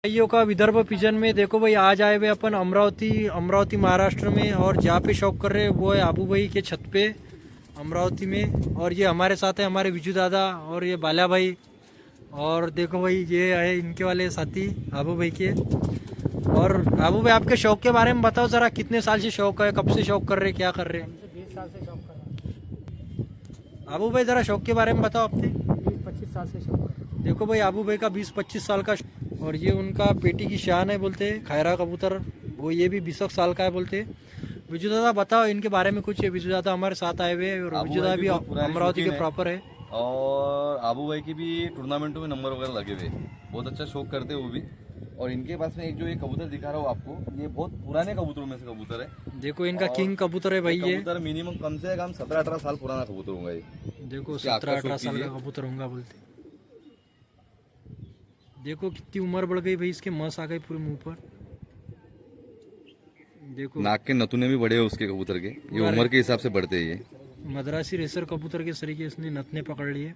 भाइयों का विदर्भ पिजन में देखो भाई, आज आए हुए अपन अमरावती महाराष्ट्र में। और जहाँ पे शॉप कर रहे हैं वो है आबू भाई के छत पे अमरावती में। और ये हमारे साथ है हमारे विजू दादा और ये बाला भाई। और देखो भाई ये है इनके वाले साथी आबू भाई के। और आबू भाई आपके शौक के बारे में बताओ जरा, कितने साल से शौक है, कब से शौक कर रहे हैं, क्या कर रहे हैं? 20 साल से शौक कर रहा हूँ। आबू भाई जरा शौक के बारे में बताओ अपने। 20-25 साल से शौक कर रहा हूँ। देखो भाई आबू भाई का 20-25 साल का। और ये उनका पेटी की शान है बोलते, खैरा कबूतर। वो ये भी 20 साल का है बोलते। विजू दादा बताओ इनके बारे में कुछ। विजू दादा हमारे साथ आए हुए हैं और विजू दादा भी अमरावती के प्रॉपर है। और आबू भाई की भी टूर्नामेंटों में नंबर वगैरह लगे हुए, बहुत अच्छा शौक करते हैं वो भी। और इनके पास में एक जो ये कबूतर दिखा रहा हूँ आपको, ये बहुत पुराने कबूतरों में से कबूतर है। देखो इनका किंग कबूतर है भाई ये। कबूतर मिनिमम कम से कम 17-18 साल पुराना कबूतर होगा ये। देखो 17-18 साल का कबूतर होगा बोलते। देखो कितनी उम्र बढ़ गई भाई, इसके मस आ गई पूरे मुंह पर। देखो नाक के नथुने भी बड़े हैं उसके कबूतर के, ये उम्र के हिसाब से बढ़ते हैं ये। मद्रासी रेसर कबूतर के तरीके इसने नथने पकड़ लिए।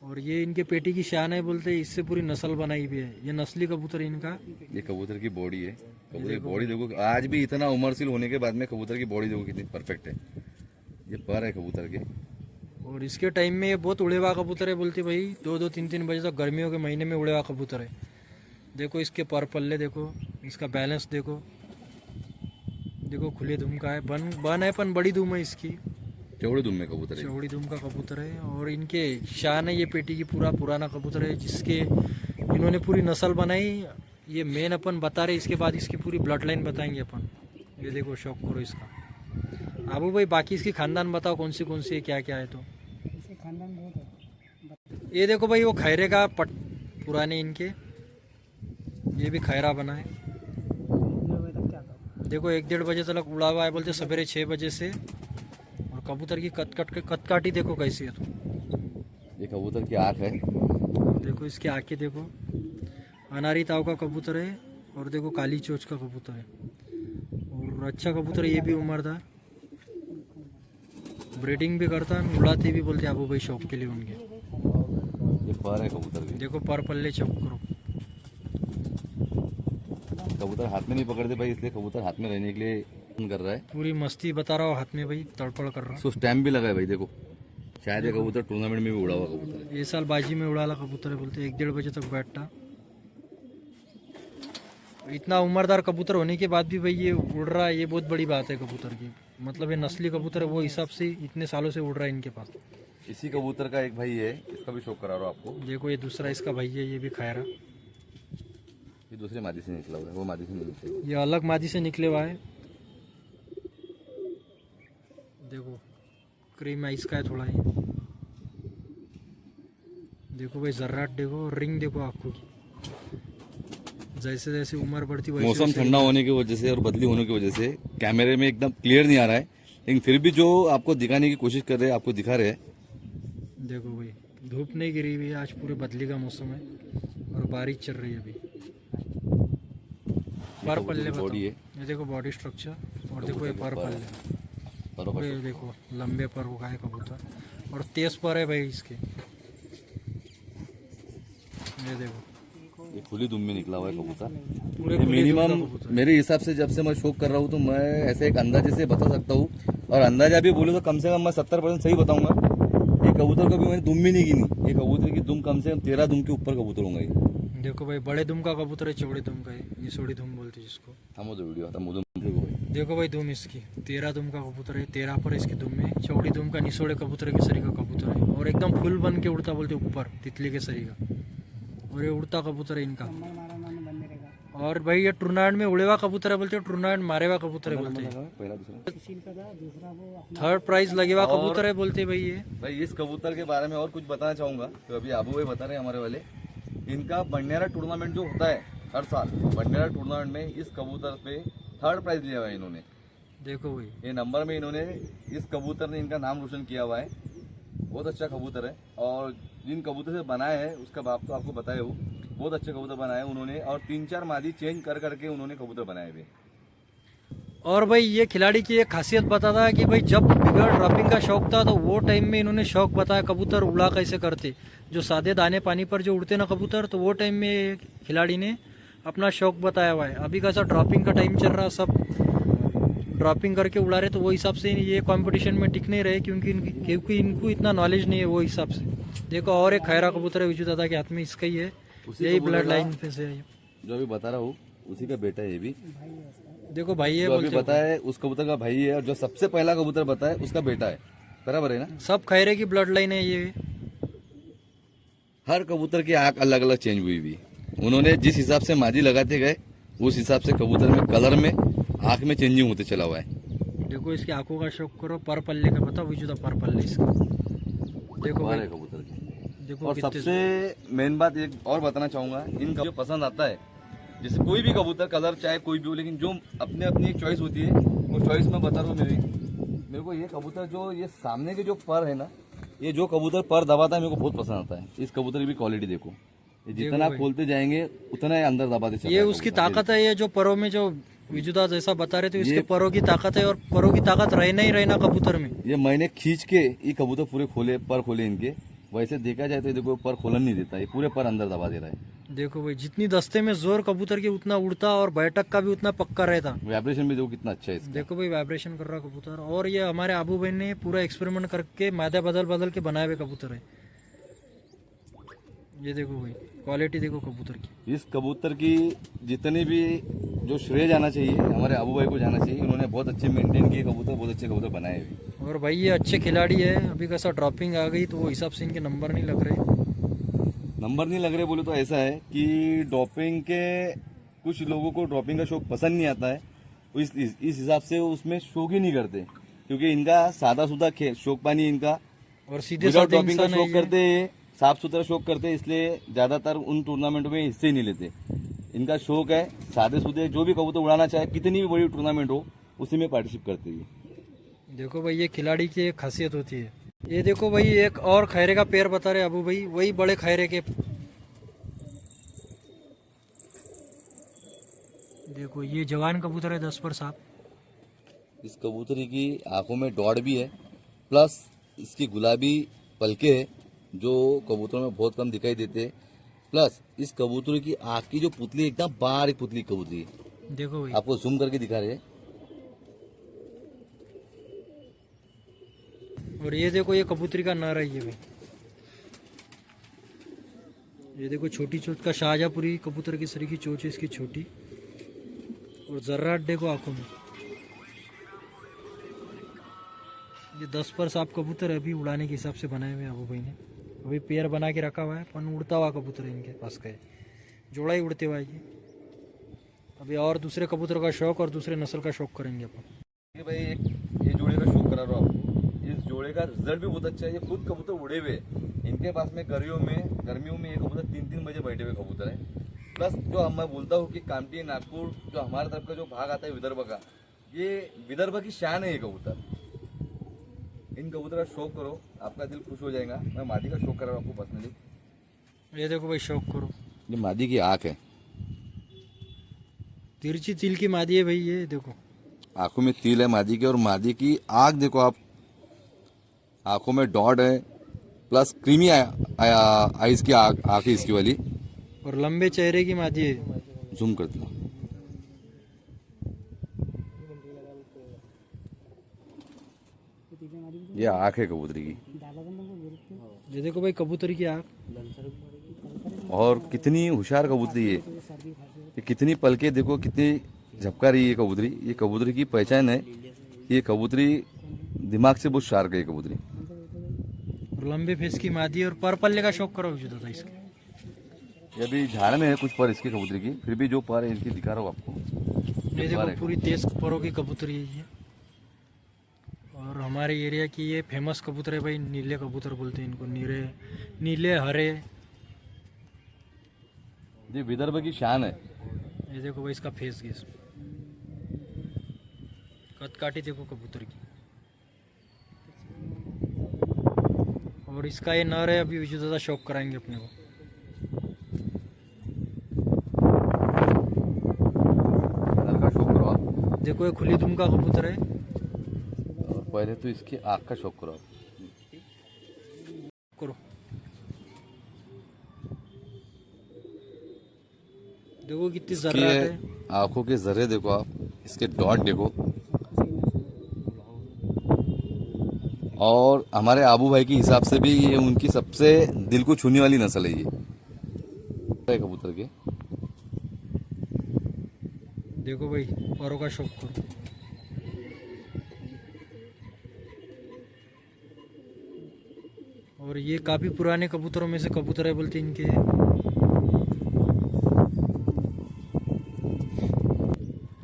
और ये इनके पेटी की शान है बोलते, इससे पूरी नस्ल बनाई हुई है। ये नस्ली कबूतर है इनका। ये कबूतर की बॉडी है, कबूतर की बॉडी देखो, आज भी इतना उम्रशील होने के बाद में कबूतर की बॉडी देखो कितनी परफेक्ट है। ये पर है कबूतर के। और इसके टाइम में ये बहुत उड़े हुआ कबूतर है बोलते भाई। 2-2, 3-3 बजे तक गर्मियों के महीने में उड़े हुआ कबूतर है। देखो इसके पर पल्ले देखो, इसका बैलेंस देखो। देखो खुले धूम का है, बन है पर बड़ी धूम है इसकी। चौड़े दुम में कबूतर है, चौड़ी धूम का कबूतर है। और इनके शान है ये पेटी की, पूरा पुराना कबूतर है जिसके इन्होंने पूरी नस्ल बनाई। ये मेन अपन बता रहे, इसके बाद इसकी पूरी ब्लड लाइन बताएंगे अपन। ये देखो शौक करो इसका। आबू भाई बाकी इसकी खानदान बताओ, कौन सी है, क्या क्या है? तो इसके खानदान बहुत है। ये देखो भाई वो खैरे का पट पुराने इनके, ये भी खैरा बना है। क्या करूँ? देखो 1-1.5 बजे तक उड़ा हुआ है बोलते, सवेरे 6 बजे से। और कबूतर की कटकाटी देखो कैसी है। तो ये कबूतर की आँख है, देखो इसकी आंखें देखो। अनारी ताव का कबूतर है। और देखो काली चोच का कबूतर है। और अच्छा कबूतर है ये भी, उम्रदार। ब्रीडिंग भी करता है, उड़ाते भी बोलते आबू भाई शौक के लिए उनके। ये पर है कबूतर की। देखो पर पल्ले चेक करो। कबूतर हाथ में नहीं पकड़ते भाई, इसलिए कबूतर हाथ में रहने के लिए कर रहा है। पूरी मस्ती बता रहा हूँ, हाथ में भाई तड़पड़ कर रहा। उसको स्टैम्प भी लगा है भाई, देखो शायद ये कबूतर टूर्नामेंट में भी उड़ा हुआ कबूतर है। ये साल बाजी में उड़ाला कबूतर है बोलते, 1-1.5 बजे तक बैठता। इतना उम्रदार कबूतर होने के बाद भी भाई ये उड़ रहा है, ये बहुत बड़ी बात है कबूतर की। मतलब ये नस्ली कबूतर है, वो हिसाब से इतने सालों से उड़ रहा है इनके पास। इसी कबूतर का एक भाई है, इसका भी शौक करा रहा हूँ आपको। देखो ये दूसरा इसका भाई है, ये भी खैरा। ये दूसरे मादी से निकला हुआ है, वो मादी से नहीं निकला। ये अलग मादी से निकले हुआ है। देखो क्रीम आइस का है थोड़ा ये। देखो भाई जर्राट देखो, रिंग देखो आंखों की। जैसे जैसे उम्र बढ़ती वैसे मौसम वैसे ठंडा होने की वजह से और बदली होने की वजह से कैमरे में एकदम क्लियर नहीं आ रहा है, लेकिन फिर भी जो आपको दिखाने की कोशिश कर रहे हैं आपको दिखा रहे हैं। देखो भाई धूप नहीं गिरी हुई है, आज पूरे बदली का मौसम है और बारिश चल रही है अभी। पर पल्ले बॉडी है, ये देखो बॉडी स्ट्रक्चर। और देखो ये पर पल्ले, ये देखो लंबे पर वो है कबूतर। और तेज पर है भाई इसके। ये देखो ये खुली दुम में निकला हुआ है कबूतर। पूरे मिनिमम मेरे हिसाब से जब से मैं शौक कर रहा हूँ तो मैं ऐसे एक अंदाजे से बता सकता हूँ, और अंदाजा भी बोले तो कम से कम मैं 70% सही बताऊंगा। ये कबूतर कभी मैंने दुम भी नहीं गिनी। ये कबूतर की दुम कम से कम 13 दुम के ऊपर कबूतर होंगे ये। देखो भाई बड़े दुम का कबूतर है, चौड़े दुम का है, निसोड़ी दुम बोलते जिसको। हम वो वीडियो आता मुझे देखो भाई दुम इसकी 13 दुम का कबूतर है, 13 पर इसकी दुम है। चौड़ी दुम का निसोड़े कबूतर के सरी का कबूतर है। और एकदम फुल बन के उड़ता बोलते ऊपर तितली के सरी का। और ये उड़ता कबूतर है इनका। और भाई ये टूर्नामेंट में उड़े हुआ कबूतर है बोलते, टूर्नामेंट मारे हुआ कबूतर है बोलते। पहला दूसरा 3rd प्राइज लगे हुआ कबूतर है बोलते भाई ये। भाई इस कबूतर के बारे में और कुछ बताना चाहूंगा, तो अभी आबू भाई बता रहे हैं हमारे वाले। इनका बंडेरा टूर्नामेंट जो होता है हर साल, बंडेरा टूर्नामेंट में इस कबूतर पे 3rd प्राइज लिया हुआ है इन्होंने। देखो भाई ये नंबर में इन्होंने, इस कबूतर ने इनका नाम रोशन किया हुआ है। बहुत अच्छा कबूतर है। और जिन कबूतर से बनाए हैं उसका बाप तो आपको बताए हो, बहुत अच्छे कबूतर बनाए उन्होंने। और 3-4 मादी चेंज कर करके उन्होंने कबूतर बनाए हुए। और भाई ये खिलाड़ी की एक खासियत बताता है कि भाई जब बिगर ड्रॉपिंग का शौक था तो वो टाइम में इन्होंने शौक बताया कबूतर उड़ा कैसे करते, जो सादे दाने पानी पर जो उड़ते ना कबूतर, तो वो टाइम में ये खिलाड़ी ने अपना शौक बताया हुआ है। अभी कैसा ड्रॉपिंग का टाइम चल रहा, सब ड्रॉपिंग करके उड़ा रहे, तो वो हिसाब से ये कंपटीशन में टिक नहीं रहे क्योंकि इनको इतना नॉलेज नहीं है वो हिसाब से। देखो और एक खैरा कबूतर है विजू दादा के हाथ में, इसका ही है, यही ब्लड लाइन पे से है। जो अभी बता रहा हूँ उसी का बेटा है ये भी। देखो भाई ये जो अभी बोलते बताया उस कबूतर का भाई है, और जो सबसे पहला कबूतर बताया उसका बेटा है, बराबर है ना। सब खैरे की ब्लड लाइन है ये। हर कबूतर की आंख अलग अलग चेंज हुई हुई। उन्होंने जिस हिसाब से मादी लगाते गए उस हिसाब से कबूतर में कलर में आंख में चेंजिंग होते चला हुआ है। देखो इसकी आंखों का शौक करो, पर पल्ले का पता विजुदा, पर पल्ले इसका देखो भाई, है कबूतर की। देखो और कितने सबसे मेन बात एक और बताना चाहूंगा, इन जो पसंद आता है, जैसे कोई भी कबूतर कलर चाहे कोई भी हो, लेकिन जो अपने अपनी एक चॉइस होती है, वो चॉइस मैं बता रहा हूँ मेरे को ये कबूतर जो ये सामने के जो पर है ना, ये जो कबूतर पर दबाता है मेरे को बहुत पसंद आता है। इस कबूतर की भी क्वालिटी देखो, ये जितना खोलते जाएंगे उतना ही अंदर दबाते चल ये रहा है उसकी कबूतर। ताकत है, ये जो परों में जो विजुदा जैसा बता रहे थे, इसके परों की ताकत है, और परों की ताकत रहना ही रहना कबूतर में। ये मैंने खींच के ये कबूतर पूरे खोले, पर खोले इनके, वैसे देखा जाए तो देखो पर खोलन नहीं देता, ये पूरे पर अंदर दबा दे रहा है। देखो भाई जितनी दस्ते में जोर कबूतर की उतना उड़ता, और बैठक का भी उतना पक्का रहता। वाइब्रेशन भी देखो कितना अच्छा है इसका। देखो भाई वाइब्रेशन कर रहा कबूतर, और ये हमारे आबू भाई ने पूरा एक्सपेरिमेंट करके मादा बदल बदल के बनाए हुए कबूतर है। ये देखो भाई क्वालिटी देखो कबूतर की। इस कबूतर की जितनी भी जो श्रेय जाना चाहिए हमारे आबू भाई को जाना चाहिए, उन्होंने बहुत अच्छे मेंटेन किए कबूतर, बहुत अच्छे कबूतर बनाए हुए। और भाई ये अच्छे खिलाड़ी है, अभी कैसा ड्रॉपिंग आ गई तो वो हिसाब से इनके नंबर नहीं लग रहे। नंबर नहीं लग रहे बोले तो ऐसा है कि ड्रॉपिंग के कुछ लोगों को ड्रॉपिंग का शौक पसंद नहीं आता है, तो इस हिसाब से उसमें शौक ही नहीं करते, क्योंकि इनका सादा सुदा शौक पानी इनका, और सीधे बिना साधे ड्रॉपिंग का इंसान शौक है करते हैं, साफ सुथरा शौक करते हैं, इसलिए ज्यादातर उन टूर्नामेंटों में हिस्से ही नहीं लेते। इनका शौक है सादे सुधे, जो भी कबूतर उड़ाना चाहे कितनी भी बड़ी टूर्नामेंट हो उसी में पार्टिसिपेट करते हैं। देखो भाई ये खिलाड़ी की एक खासियत होती है। ये देखो भाई एक और खैरे का पैर बता रहे अबू भाई, वही बड़े खैरे के। देखो ये जवान कबूतर है 10 पर 7। इस कबूतरी की आंखों में डॉट भी है, प्लस इसकी गुलाबी पलके है जो कबूतरों में बहुत कम दिखाई देते हैं, प्लस इस कबूतर की आंख की जो पुतली एकदम बारीक पुतली कबूतरी है। देखो भाई आपको जूम करके दिखा रहे हैं। और ये देखो ये कबूतरी का नर है ये भाई, ये देखो छोटी चोच का शाहजहापुरी कबूतर की सरी की चोच है इसकी छोटी, और जर्राट देखो आंखों में। ये 10 पर 7 कबूतर है, अभी उड़ाने के हिसाब से बनाए हुए अबू भाई ने, अभी पैर बना के रखा हुआ है, पर उड़ता हुआ कबूतर है इनके पास का है, जोड़ा ही उड़ते हुआ है ये। अभी और दूसरे कबूतर का शौक और दूसरे नस्ल का शौक करेंगे अपन। ये भाई ये जोड़े का शौक करा रहा हूँ आपको, इस जोड़े का रिजल्ट भी बहुत अच्छा है। ये खुद कबूतर उड़े हुए, इनके पास में गर्मियों में ये कबूतर 3-3 बजे बैठे हुए कबूतर है। प्लस जो मैं बोलता हूँ कि कामठी नागपुर जो हमारे तरफ का जो भाग आता है विदर्भ का, ये विदर्भ की शान है ये कबूतर। इन कबूतर का शौक करो, आपका दिल खुश हो जाएगा। मैं मादी का शौक कर रहा हूँ आपको पर्सनली। ये देखो भाई शौक करो, ये मादी की आंख है, तिरछी तिल की मादी है भाई, ये देखो आंखों में तिल है मादी के, और मादी की आंख देखो आप, आंखों में डॉट है, प्लस क्रीमी आइज की आंख है इसकी वाली, और लंबे चेहरे की मादी है। जूम करते हैं। ये आंख है कबूतरी की, ये देखो भाई कबूतरी की आँख, और कितनी होशियार कबूतरी है ये, कितनी पलके देखो, कितनी झपका रही है ये कबूतरी। ये कबूतरी की पहचान है, ये कबूतरी दिमाग से बहुत शार्प है ये कबूतरी। और लंबे फेस की मादी है, और पर पल्ले का शौक करो जो था इसके। ये अभी झाड़ में है कुछ पर इसकी कबूतरी की, फिर भी जो पर है इनकी दिखा रहा हूँ आपको। ये देखो पूरी तेज परों की कबूतरी है ये, और हमारे एरिया की ये फेमस कबूतर है भाई, नीले कबूतर बोलते हैं इनको, नीले हरे। ये विदर्भ की शान है। ये देखो भाई इसका फेस गेस, कदकाठी देखो कबूतर की। और इसका ये नर है, अभी विजय दादा शौक कराएंगे अपने को। नर का शौक करो आप। देखो ये खुली दुम का कबूतर है। और पहले तो इसकी आँख का शौक करो। करो देखो कितनी इसकी जर्राट है। आंखों के जर्रे देखो आप, इसके डॉट देखो। और हमारे आबू भाई के हिसाब से भी ये उनकी सबसे दिल को छूने वाली नस्ल है ये कबूतर के। देखो भाई औरों का शौक करो। और ये काफी पुराने कबूतरों में से कबूतर है बोलते इनके।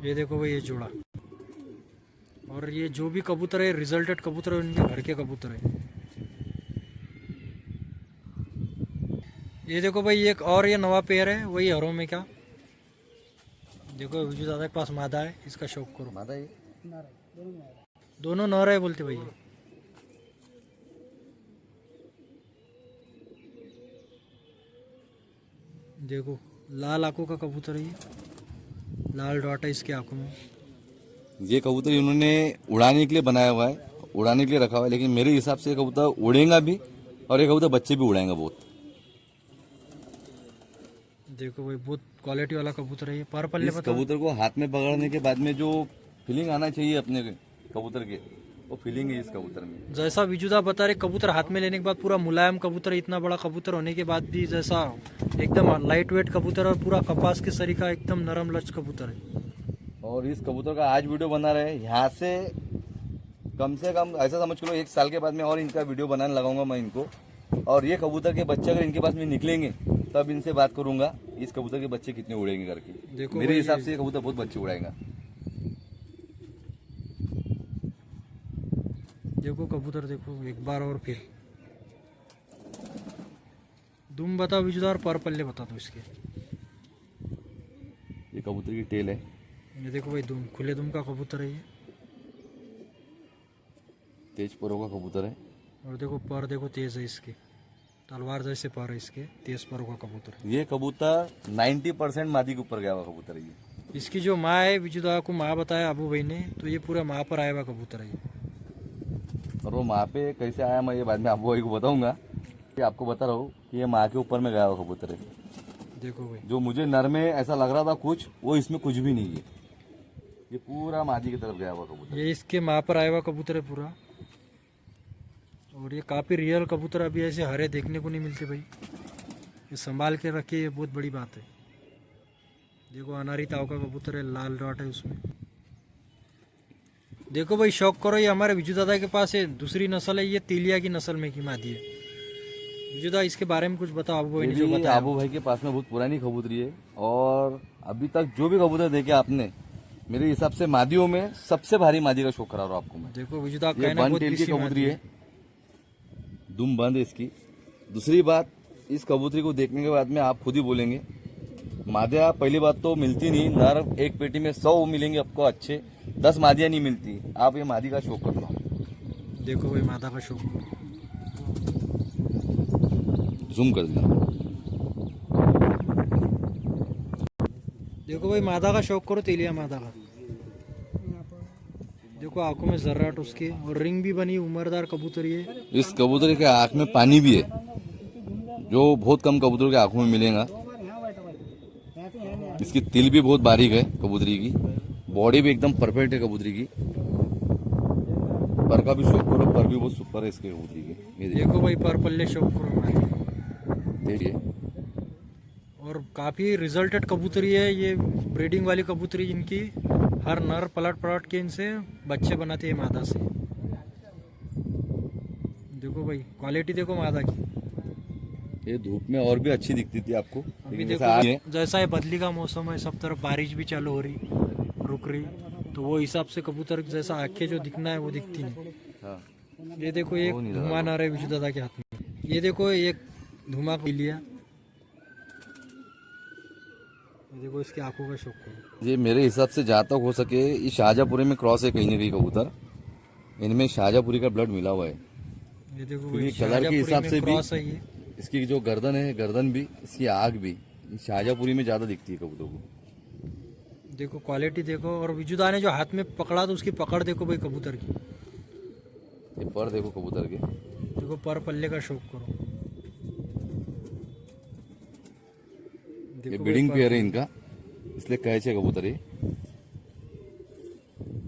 ये देखो भाई ये जोड़ा। और ये जो भी कबूतर है रिजल्टेड कबूतर है, इनके घर के कबूतर है। ये देखो भाई एक और ये नवा पेयर है वही हरों में क्या। देखो विजू दादा के पास मादा है, इसका शौक करो। मादा ये नारा दोनों में आएगा। दोनों नर है बोलते भाई। देखो लाल आंखों का कबूतर है ये, लाल डॉट है इसके आंखों में। ये कबूतर इन्होंने उड़ाने के लिए बनाया हुआ है, उड़ाने के लिए रखा हुआ है, लेकिन मेरे हिसाब से ये कबूतर उड़ेगा भी और ये कबूतर बच्चे भी उड़ाएंगा बहुत। देखो भाई बहुत क्वालिटी वाला कबूतर है ये। पर पल्ले इस बताओ। कबूतर को हाथ में पकड़ने के बाद में जो फीलिंग आना चाहिए अपने कबूतर के, वो फीलिंग है इस कबूतर में। जैसा विजुदा बता रहे कबूतर हाथ में लेने के बाद पूरा मुलायम कबूतर, इतना बड़ा कबूतर होने के बाद भी जैसा एकदम लाइट वेट कबूतर और पूरा कपास के सरी का एकदम नरम लच कबूतर है। और इस कबूतर का आज वीडियो बना रहे, यहाँ से कम ऐसा समझ लो 1 साल के बाद में और इनका वीडियो बनाने लगाऊंगा मैं इनको। और ये कबूतर के बच्चे अगर इनके पास में निकलेंगे तब इनसे बात करूंगा इस कबूतर के बच्चे कितने उड़ेंगे करके। देखो मेरे भाई हिसाब से ये कबूतर बहुत बच्चे उड़ाएगा। देखो कबूतर देखो एक बार और फिर। दुम बताओ विजुदा और पर पल्ले बता दो इसके। ये कबूतर की टेल है। ये देखो भाई दुम, खुले दुम का कबूतर है ये। तेज परों का कबूतर है। और देखो पर देखो तेज है इसके, तलवार जैसे पर है इसके, तेज परों का कबूतर है। ये कबूतर 90% मादी के ऊपर गया हुआ कबूतर है ये। इसकी जो माँ है विजुदा को माँ बताया अबू भाई ने, तो ये पूरा माँ पर आया हुआ कबूतर है ये। और वो माँ पे कैसे आया मैं ये बाद में आपको भाई को बताऊंगा। कि आपको बता रहा हूँ कि ये माँ के ऊपर में गया हुआ कबूतर है। देखो भाई जो मुझे नर में ऐसा लग रहा था कुछ, वो इसमें कुछ भी नहीं है। ये पूरा मादी की तरफ गया हुआ कबूतर। ये इसके माँ पर आया हुआ कबूतर है पूरा। और ये काफ़ी रियल कबूतर अभी ऐसे हरे देखने को नहीं मिलते भाई। ये संभाल के रखे, ये बहुत बड़ी बात है। देखो अनारी ताव का कबूतर है, लाल डॉट है उसमें। देखो भाई शौक करो, ये हमारे विजू दादा के पास है दूसरी नस्ल है, ये तेलिया की नस्ल में की मादी है। विजू दादा इसके बारे में कुछ बताओ आबू भाई ने जो बताया। आबू भाई के पास में बहुत पुरानी कबूतरी है और अभी तक जो भी कबूतर देखे आपने, मेरे हिसाब से मादियों में सबसे भारी मादी का शौक करा रहा हूँ आपको मैं। देखो विजू दादा ये कहना वन बहुत टेल की किसी कबूतरी मादी है, दुम बंद है इसकी। दूसरी बात, इस कबूतरी को देखने के बाद में आप खुद ही बोलेंगे, मादिया पहली बात तो मिलती नहीं, नर एक पेटी में 100 मिलेंगे आपको अच्छे, 10 मादिया नहीं मिलती। आप ये मादी का शौक कर लो। देखो भाई मादा का शौक। जूम कर देना। देखो भाई मादा का शौक करो, तेलिया मादा का। यहाँ पर देखो आंखों में जर्राट उसके, और रिंग भी बनी, उम्रदार कबूतरी है। इस कबूतर के आंख में पानी भी है, जो बहुत कम कबूतरों के आंखों में मिलेगा। दो बार यहाँ बैठा भाई, यहाँ से यहाँ नहीं इसकी तिल भी बहुत बारीक है कबूतरी की, बॉडी भी एकदम परफेक्ट है कबूतरी की। पर का भी शौक करो, पर भी बहुत सुपर है इसके कबूतरी के। ये देखो भाई पर पल्ले शौक करो मादी। देखिए, और काफ़ी रिजल्टेड कबूतरी है ये, ब्रीडिंग वाली कबूतरी इनकी। हर नर पलट पलट के इनसे बच्चे बनाते हैं मादा से। देखो भाई क्वालिटी देखो मादा की। ये धूप में और भी अच्छी दिखती थी आपको, अभी लेकिन देखो जैसा आज है, जैसा ये बदली का मौसम है, सब तरफ बारिश भी चालू हो रही, रुक रही, तो वो हिसाब से कबूतर जैसा आंखें जो दिखना है वो दिखती नहीं। हाँ, ये देखो एक वो नहीं धुआं आ रहा है विजू दादा के हाथ में। ये देखो एक धुआं पी लिया। ये देखो इसकी आंखों का शौक करो। ये मेरे हिसाब से जहाँ तक हो सके ये शाहजहाँपुरी में क्रॉस है कहीं ना कहीं कबूतर। इनमें शाहजहाँपुरी का ब्लड मिला हुआ है। ये देखो क्योंकि भाई कलर के हिसाब से भी क्रॉस है ये। इसकी जो गर्दन है, गर्दन भी, इसकी आग भी शाहजहाँपुरी में ज्यादा दिखती है कबूतर को। देखो क्वालिटी देखो, और विजुदा ने जो हाथ में पकड़ा तो उसकी पकड़ देखो भाई कबूतर की। ये पर देखो कबूतर के, देखो पर पल्ले का शौक करो। ये देखो ब्रीडिंग भाई पेयर है इनका, इसलिए कैचे कबूतर ये।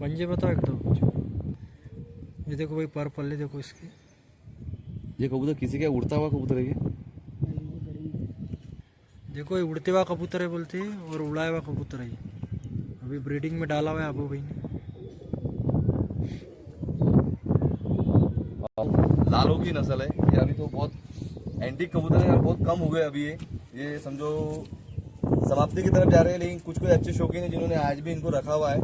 पंजे बताओ एकदम। ये देखो भाई पर पल्ले देखो इसके। ये कबूतर किसी का उड़ता हुआ कबूतर है ये। देखो ये उड़ते हुआ कबूतर है बोलते हैं, और उड़ाया हुआ कबूतर है ये। अभी ब्रीडिंग में डाला हुआ है अबू भाई ने। लालों की नस्ल है ये, अभी तो बहुत एंटीक कबूतर है, बहुत कम हुए अभी ये समझो समाप्ति की तरफ जा रहे हैं। लेकिन कुछ कुछ अच्छे शौकीन है जिन्होंने आज भी इनको रखा हुआ है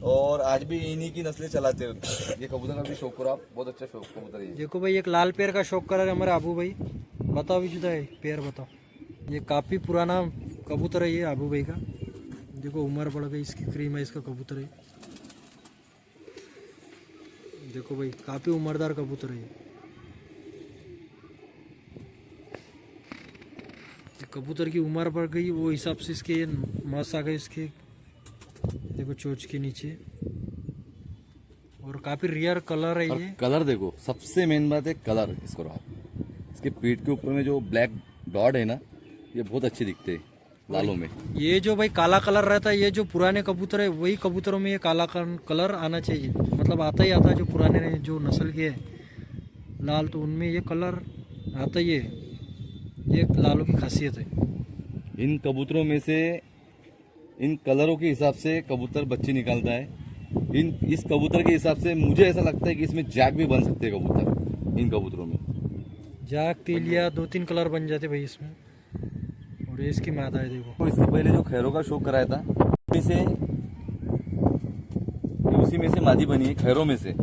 और आज भी इन्हीं की नस्लें चलाते हैं। ये कबूतर का भी शौक करो आप, बहुत अच्छा शौक कबूतर है ये। देखो भाई एक लाल पेड़ का शौक कर रहे हमारे अबू भाई। बताओ विजुदा है पेड़ बताओ। ये काफ़ी पुराना कबूतर है ये अबू भाई का। देखो उम्र बढ़ गई इसकी, क्रीम है इसका कबूतर है। देखो भाई काफ़ी उम्रदार कबूतर है ये। कबूतर की उम्र बढ़ गई वो हिसाब से इसके ये मस आ गए इसके। देखो चोंच के नीचे, और काफ़ी रियर कलर है और ये। कलर देखो, सबसे मेन बात है कलर। इसको आप इसके पीठ के ऊपर में जो ब्लैक डॉट है ना, ये बहुत अच्छे दिखते हैं लालों में। ये जो भाई काला कलर रहता है, ये जो पुराने कबूतर है वही कबूतरों में ये काला कलर आना चाहिए। मतलब आता ही आता है, जो पुराने जो नस्ल के है लाल, तो उनमें ये कलर आता ही है। ये लालों की खासियत है। इन कबूतरों में से इन कलरों के हिसाब से कबूतर बच्चे निकालता है। इस कबूतर के हिसाब से मुझे ऐसा लगता है कि इसमें जैक भी बन सकते हैं कबूतर इन कबूतरों में। जाग तेलिया 2-3 कलर बन जाते भाई इसमें। और ये इसकी मादा है देखो। तो इससे पहले जो खैरों का शौक कराया था उसी में से मादी बनी है। खैरों में से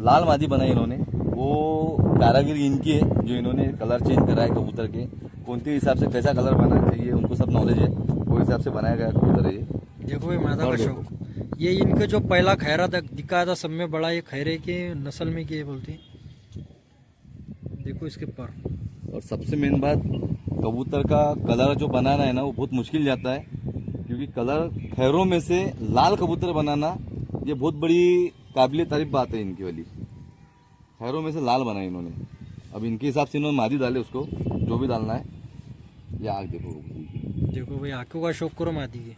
लाल मादी बनाई इन्होंने, वो कारागिरी इनकी है जो इन्होंने कलर चेंज करा है कबूतर के। कौन से हिसाब से कैसा कलर बनाना चाहिए उनको सब नॉलेज है, वो हिसाब से बनाया गया कबूतर है ये। देखो ये मादा का और शौक। ये इनका जो पहला खैरा दिखाया था सब में बड़ा, ये खैरे के नस्ल में की बोलती। देखो इसके पर। और सबसे मेन बात, कबूतर का कलर जो बनाना है ना वो बहुत मुश्किल जाता है, क्योंकि कलर खैरों में से लाल कबूतर बनाना ये बहुत बड़ी काबिल तारीफ बात है इनकी वाली। खैरों में से लाल बनाए इन्होंने। अब इनके हिसाब से इन्होंने मादी डाले उसको, जो भी डालना है। ये आग देखो, देखो भाई आंखों का शौक करो मादी के।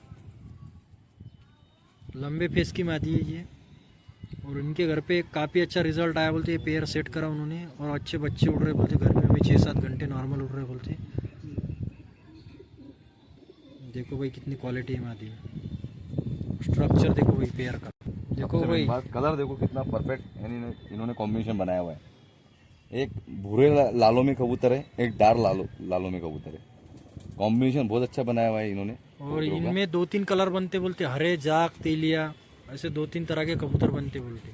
लंबे फेस की मादी है ये, और इनके घर पे काफ़ी अच्छा रिजल्ट आया बोलते। ये पेयर सेट करा उन्होंने और अच्छे बच्चे उड़ रहे बोलते। गर्मियों में 6-7 घंटे नॉर्मल उड़ रहे बोलते। देखो भाई कितनी क्वालिटी है मादी में। स्ट्रक्चर देखो भाई पेयर का। देखो भाई कलर देखो कितना परफेक्ट इन्होंने कॉम्बिनेशन बनाया हुआ है। एक भूरे लालों में कबूतर है, एक डार्क लालों में कबूतर है। कॉम्बिनेशन बहुत अच्छा बनाया हुआ है इन्होंने। और इनमें 2-3 कलर बनते बोलते। हरे, जाग, तेलिया, ऐसे 2-3 तरह के कबूतर बनते बोलते।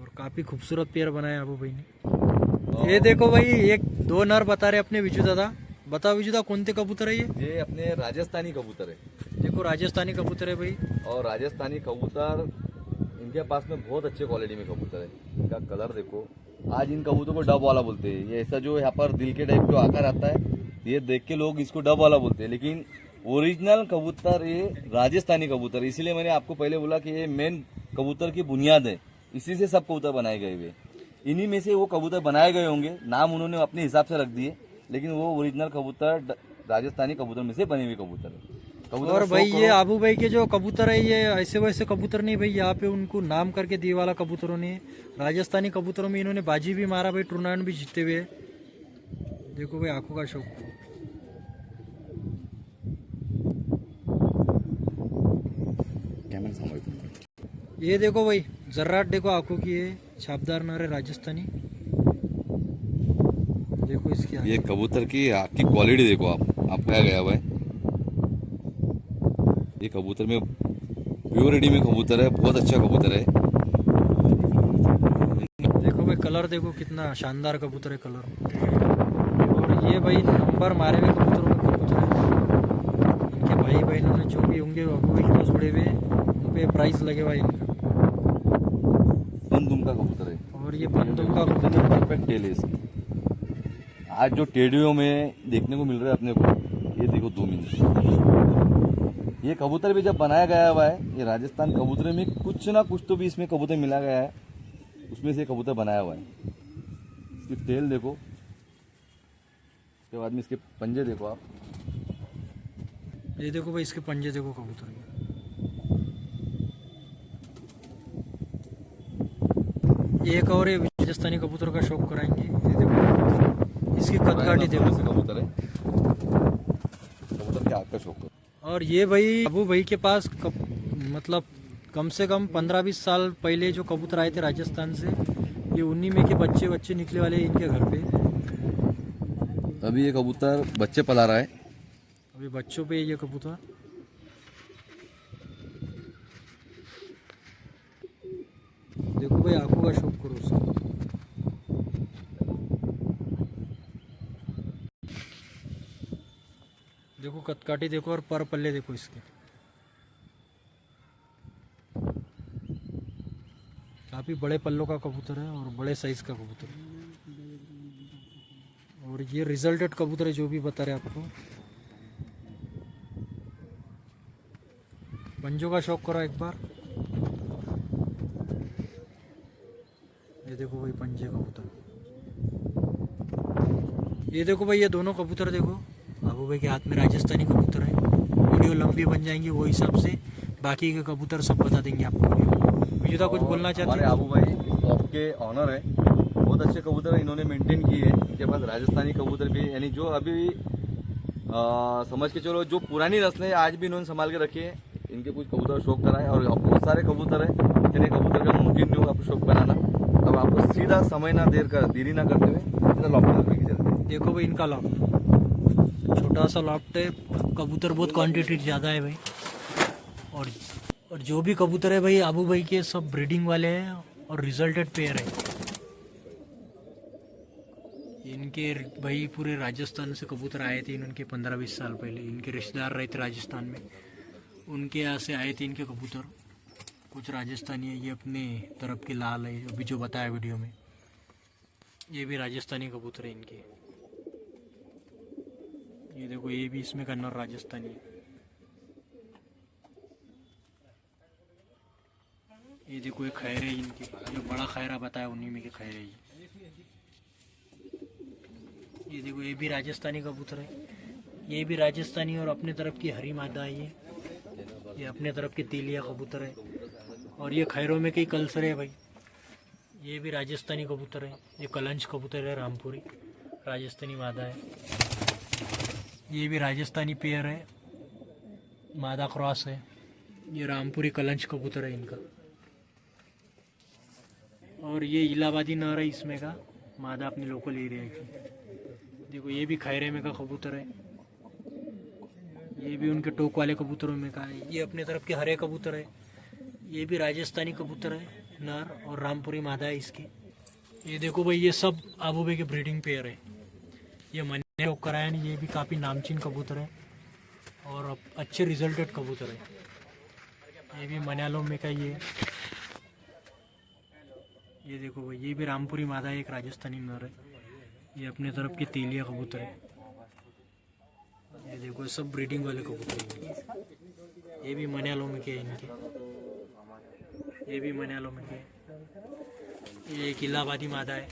और काफ़ी खूबसूरत पेयर बनाया अबू भाई ने। ये देखो भाई 1-2 नर बता रहे अपने विजू दादा। बताओ विजू दादा कौन से कबूतर है ये अपने राजस्थानी कबूतर है। देखो राजस्थानी कबूतर है भाई। और राजस्थानी कबूतर इनके पास में बहुत अच्छे क्वालिटी में कबूतर है। इनका कलर देखो। आज इन कबूतर को डब वाला बोलते हैं। ये ऐसा जो यहाँ पर दिल के टाइप जो आकार आता है, ये देख के लोग इसको डब वाला बोलते हैं, लेकिन ओरिजिनल कबूतर ये राजस्थानी कबूतर। इसीलिए मैंने आपको पहले बोला कि ये मेन कबूतर की बुनियाद है। इसी से सब कबूतर बनाए गए हुए। इन्हीं में से वो कबूतर बनाए गए होंगे, नाम उन्होंने अपने हिसाब से रख दिए, लेकिन वो ओरिजिनल कबूतर राजस्थानी कबूतर में से बने हुए कबूतर है। और भाई ये आबू भाई के जो कबूतर है ये ऐसे वैसे कबूतर नहीं भाई। यहाँ पे उनको नाम करके दिए वाला कबूतरों ने। राजस्थानी कबूतरों में इन्होंने बाजी भी मारा भाई, टूर्नामेंट भी जीते हुए। देखो भाई आंखों का शौक। ये देखो भाई जर्राट देखो आंखों की है, छापदार नर है राजस्थानी। देखो इसकी ये कबूतर की आँख की क्वालिटी देखो आप क्या गया हुआ है। ये कबूतर में प्योरिटी में कबूतर है, बहुत अच्छा कबूतर है। देखो भाई कलर देखो कितना शानदार कबूतर है कलर। और ये भाई नंबर मारे हुए कबूतरों में कबूतर है। इनके भाई बहनों ने जो भी होंगे अबू भाई के पास उड़े हुए, उन पे प्राइस लगे हुआ इनका। बंदुम का कबूतर है। और ये बंदुम का कबूतर परफेक्ट टेल है इसकी। आज जो टेडियो में देखने को मिल रहा है अपने को, ये देखो 2 मिनट ये कबूतर भी जब बनाया गया हुआ है, ये राजस्थान कबूतर में कुछ ना कुछ तो भी इसमें कबूतर मिला गया है, उसमें से कबूतर बनाया हुआ है। इसकी टेल देखो, उसके बाद में इसके पंजे देखो आप। ये देखो भाई इसके पंजे देखो कबूतर के। एक और ये राजस्थानी कबूतर का शौक कराएंगे। ये देखो इसकी कदकाठी देखो। कबूतर है, कबूतर के आग का शौक है। और ये भाई अबू भाई के पास मतलब कम से कम 15-20 साल पहले जो कबूतर आए थे राजस्थान से, ये उन्हीं में के बच्चे निकले वाले हैं इनके घर पे। अभी ये कबूतर बच्चे पला रहा है, अभी बच्चों पे ये कबूतर। देखो भाई आंखों का शौक करो उसका। देखो कदकाठी देखो और पर पल्ले देखो इसके। काफी बड़े पल्लों का कबूतर है और बड़े साइज का कबूतर है। और ये रिजल्टेड कबूतर है जो भी बता रहे आपको। पंजों का शौक करो एक बार। ये देखो भाई पंजे कबूतर। ये देखो भाई ये दोनों कबूतर देखो। अबू भाई के हाथ में राजस्थानी कबूतर है। वीडियो लंबी बन जाएंगी वो हिसाब से, बाकी के कबूतर सब बता देंगे आपको वीडियो। विजेता कुछ बोलना चाहते हमारे हैं? अबू भाई आपके ऑनर है, बहुत अच्छे कबूतर इन्होंने मेंटेन किए हैं। इनके पास राजस्थानी कबूतर भी, यानी जो अभी समझ के चलो जो पुरानी नस्लें आज भी इन्होंने संभाल के रखी है। इनके कुछ कबूतर शौक कराए और बहुत सारे कबूतर है, इतने कबूतर का मुमकिन नहीं होगा आपको शौक बनाना। अब आपको सीधा समय ना देरी ना करते हुए सीधा लॉफ्ट में चलते हैं। देखो भाई इनका लॉफ्ट, छोटा सा लॉफ्ट है। कबूतर बहुत क्वांटिटी ज़्यादा है भाई। और जो भी कबूतर है भाई अबू भाई के सब ब्रीडिंग वाले हैं और रिजल्टेड पेयर है। इनके भाई पूरे राजस्थान से कबूतर आए थे इनके 15-20 साल पहले। इनके रिश्तेदार रहे थे राजस्थान में, उनके यहाँ से आए थे इनके कबूतर। कुछ राजस्थानी है, ये अपने तरफ के लाल है अभी जो बताया वीडियो में। ये भी राजस्थानी कबूतर है इनके। ये देखो ये भी इसमें का नर राजस्थानी है। ये देखो ये खैरे इनके, जो बड़ा खैरा बताया उन्हीं में के खैरे ही। ये देखो ये भी राजस्थानी कबूतर है। ये भी राजस्थानी और अपने तरफ की हरी मादा है। ये अपने तरफ के तेलिया कबूतर है। और ये खैरों में कई कल्सर है भाई। ये भी राजस्थानी कबूतर है। ये कलंच कबूतर है, रामपुरी राजस्थानी मादा है। ये भी राजस्थानी पेयर है, मादा क्रॉस है। ये रामपुरी कलंच कबूतर है इनका। और ये इलाहाबादी नर है इसमें का, मादा अपने लोकल एरिया की। देखो ये भी खैरे में का कबूतर है। ये भी उनके टोक वाले कबूतरों में का है। ये अपने तरफ के हरे कबूतर है। ये भी राजस्थानी कबूतर है नर और रामपुरी मादा है इसकी। ये देखो भाई ये सब अबू भाई के ब्रीडिंग पेयर है। ये मन्ने करायन, ये भी काफ़ी नामचीन कबूतर है और अच्छे रिजल्टेड कबूतर है। ये भी मन्यालों में का ये देखो भाई ये भी रामपुरी मादा है, एक राजस्थानी नर है। ये अपने तरफ के तेलिया कबूतर है। ये देखो ये सब ब्रीडिंग वाले कबूतर हैं। ये भी मन्यालों में के इनके, ये भी मन्यालों में के। ये एक इलाहाबादी मादा है।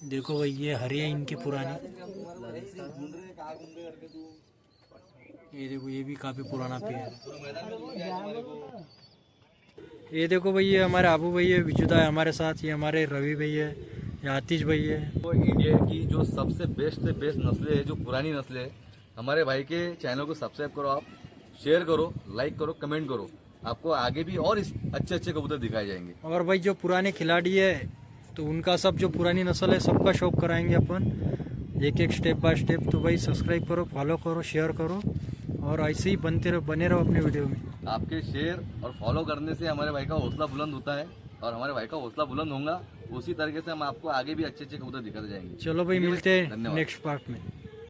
देखो भाई ये हरे हैं इनके पुराने। ये देखो ये भी काफी पुराना पेड़ है। ये देखो भाई ये हमारे अबू भाई है, विजुदा है हमारे साथ। ये हमारे रवि भाई है, ये आतिश भाई है। तो इंडिया की जो सबसे बेस्ट से बेस्ट नस्लें है, जो पुरानी नस्लें है, हमारे भाई के चैनल को सब्सक्राइब करो, आप शेयर करो, लाइक करो, कमेंट करो। आपको आगे भी और अच्छे अच्छे कबूतर दिखाए जाएंगे। और भाई जो पुराने खिलाड़ी है तो उनका सब जो पुरानी नस्ल है सबका शौक कराएंगे अपन, एक एक स्टेप बाय स्टेप। तो भाई सब्सक्राइब करो, फॉलो करो, शेयर करो और ऐसे ही बने रहो अपने वीडियो में। आपके शेयर और फॉलो करने से हमारे भाई का हौसला बुलंद होता है और हमारे भाई का हौसला बुलंद होगा, उसी तरीके से हम आपको आगे भी अच्छे अच्छे कबूतर दिखाते जाएंगे। चलो भाई मिलते हैं धन्यवाद। नेक्स्ट पार्ट में।